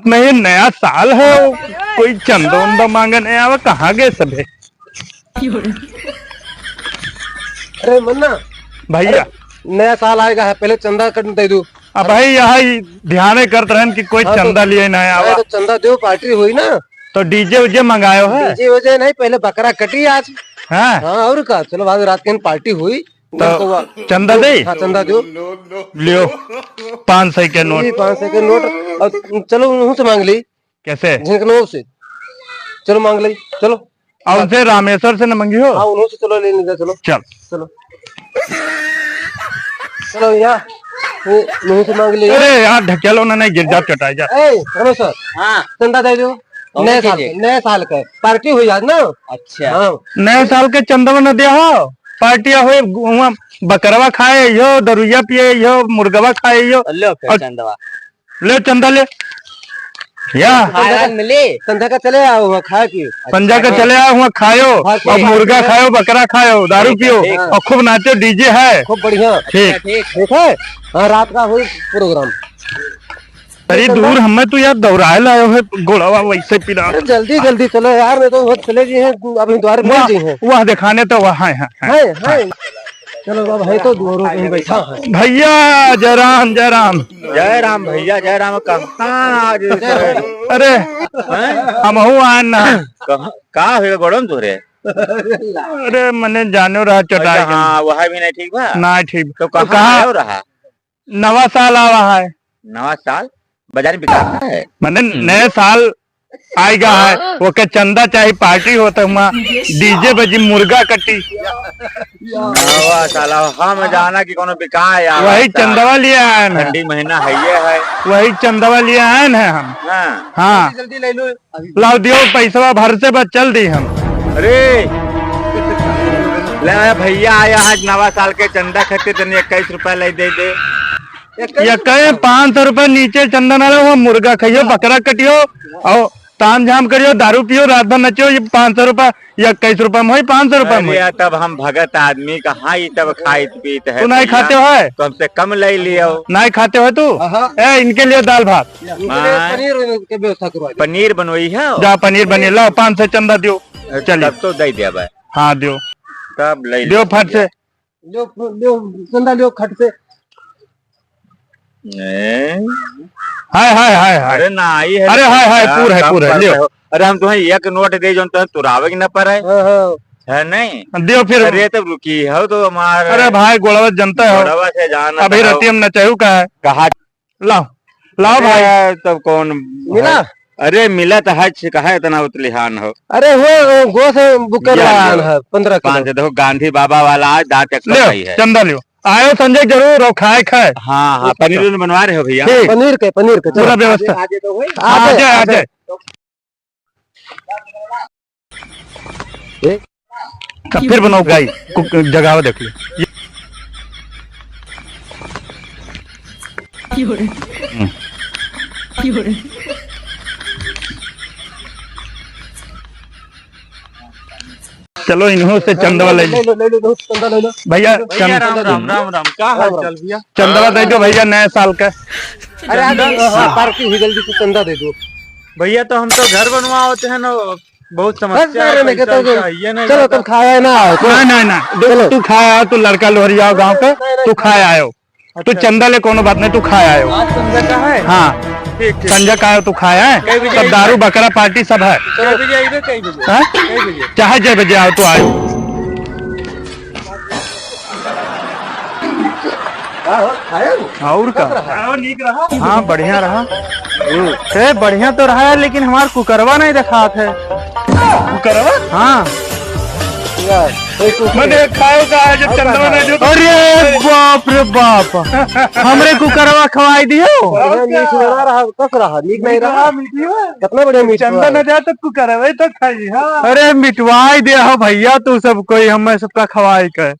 में ये नया साल है, कोई चंदा उंदा मांगने आवा, कहाँ गए सभी? अरे मन्ना भैया नया साल आएगा है, पहले चंदा कर दे दो। अब भाई यहाँ ध्यान करते रहन कि कोई चंदा लिए ना आवा। तो चंदा दो, पार्टी हुई ना। तो डीजे उजे मंगायो है? डीजे वजह नहीं, पहले बकरा कटी आज। हाँ और का चलो बाद रात के पार्टी हुई तो चंदा दे। हाँ चंदा दो, लियो 500 के नोट। 500 के नोट। और चलो उन्हों से मांग ली। कैसे? झिनकनों से चलो मांग ली, चलो। और उनसे रामेश्वर से न मंगी हो? हाँ उन्हों से चलो ले लीजिए, चलो चल चलो चलो यहाँ उन्हों से मांग ली। अरे यार ढकेलो ना, नहीं गिर जा, चटाई जा। रमेश्वर हाँ चंदा दे दो, नए साल का पार्टी हुई आज ना। अच्छा हाँ नए साल के चंदा में न दिया हो, पार्टियां हुई वहाँ बकरवा खाए यो, दरुइया पिए यो, मुर्गवा खाए यो। चंदवा ले चंदा ले या मिले संध्या का चले आओ वहाँ खा के। पंजा का चले आओ वहाँ खायो, और मुर्गा खायो, बकरा खायो, दारू पियो और खूब नाचो, डीजे है खूब बढ़िया। ठीक ठीक है हाँ, रात का हुई प्रोग्राम। अरे दूर हमें तो यार दौड़ाए लायो है, घोड़ावा वैसे पिला। जल्दी जल्दी चलो यार, मैं तो बहुत चले गए हैं अभी द्वार में जी हैं। वह दिखाने तो वहाँ है। चलो अब है तो दूर बैठा है। भैया जय राम जय राम। जय राम भैया जय राम। कहाँ आज? अरे हम आए ना, कहाँ हुए गोड़म तुरे? अरे मैंने जानो रहा चटाई। हाँ वहाँ भी नहीं ठीक बा ना ठीक तो कहाँ रहा? नवा साल आवा है। नवा साल बाजार में बिका है, मैंने नए साल आएगा है, वो के चंदा चाहे पार्टी होता है, डीजे बजी, मुर्गा कटी। नवा साल हम जाना कि कोनो बिका है, वही चंदवा लिए आए हैं। ठंडी महीना है वही चंदवा लिए आए हैं हम। हाँ जल्दी ले लो, लाओ दियो पैसा भर से बस चल दी हम। अरे ले भैया आया आज नवा साल के चंदा खाते तने 21 रुपया ले दे। या कहे 500 रुपए नीचे चंदा ना लो, मुर्गा खाइयो, बकरा कटियो और ताम झाम करियो, दारू पियो, रात भर नचियो। ये 500 रुपए या 21 रुपए में 500 रुपए में। तब हम भगत आदमी कहाँ ही तब खाइत पीत है। तू नहीं खाते हो है? तो हमसे कम ले लियो। नहीं खाते हो तू? इनके लिए दाल भात पनीर के व्यवस्था करवा, पनीर बनवाई है। जा पनीर बनी लाओ, 500 चंदा दियो। चलिए तो दे दिया भाई। हाँ दियो, तब ले दियो फट से, चंदा लियो खट से। हाय हाय हाय हाय। अरे ना आई है। अरे हाय हाय पूर है लियो। अरे हम तुम्हें एक नोट दे जो तुरावे न पर है नहीं दियो फिर। अरे तब रुकी हो तो हमारा। अरे भाई गोड़ावत जनता है, गोड़ावा से जाना अभी रती हम नचाहू का है। कहा लाओ लाओ भाई। तब कौन मिला? अरे मिला तो हज कहा इतना उतलिहान हो। अरे वो गो से बुक कर रहा है 15 5 देखो गांधी बाबा वाला आज दांत है। चंदा लियो, आयो संजय जरूर और खाए। हाँ पनीर बनवा रहे हो भैया? पनीर के पूरा व्यवस्था। आ जाए फिर बनाओ गाई जगह देख ली। चलो इन्हों से चंदवा ले लो भैया। राम राम क्या हाल चाल भैया? चंदवा दे दो भैया नए साल का। अरे पार्टी हुई, जल्दी से चंदा दे दो भैया। तो हम तो घर बनवा होते हैं ना, बहुत समस्या है। चलो तुम खाया ना? नहीं तू खाया, तू लड़का लोहरी आओ गाँव का, तू खाया आयो। तू चंदा ले कोनो बात नहीं, तू खाया आयो। हाँ संजय का आयो, तू खाया है। सब दारू बकरा पार्टी सब है। चाहे जय बजे आओ तो आयो। और का हाँ बढ़िया रहा। बढ़िया तो रहा है, लेकिन हमारा कुकरवा नहीं दिखा थे। कुकरवा? हाँ मैंने खाओ का है जब चंदवा ने जो। अरे बाप रे बाप, हमरे कुकरवा खवाई दियो। कस रहा नीक नहीं रहा, कितना बढ़िया मीठ चंदा न जाए तो कुकरवा तो खाई। हाँ। अरे मिटवाई दे हो भैया, तू सब कोई हमें सबका खवाई कर।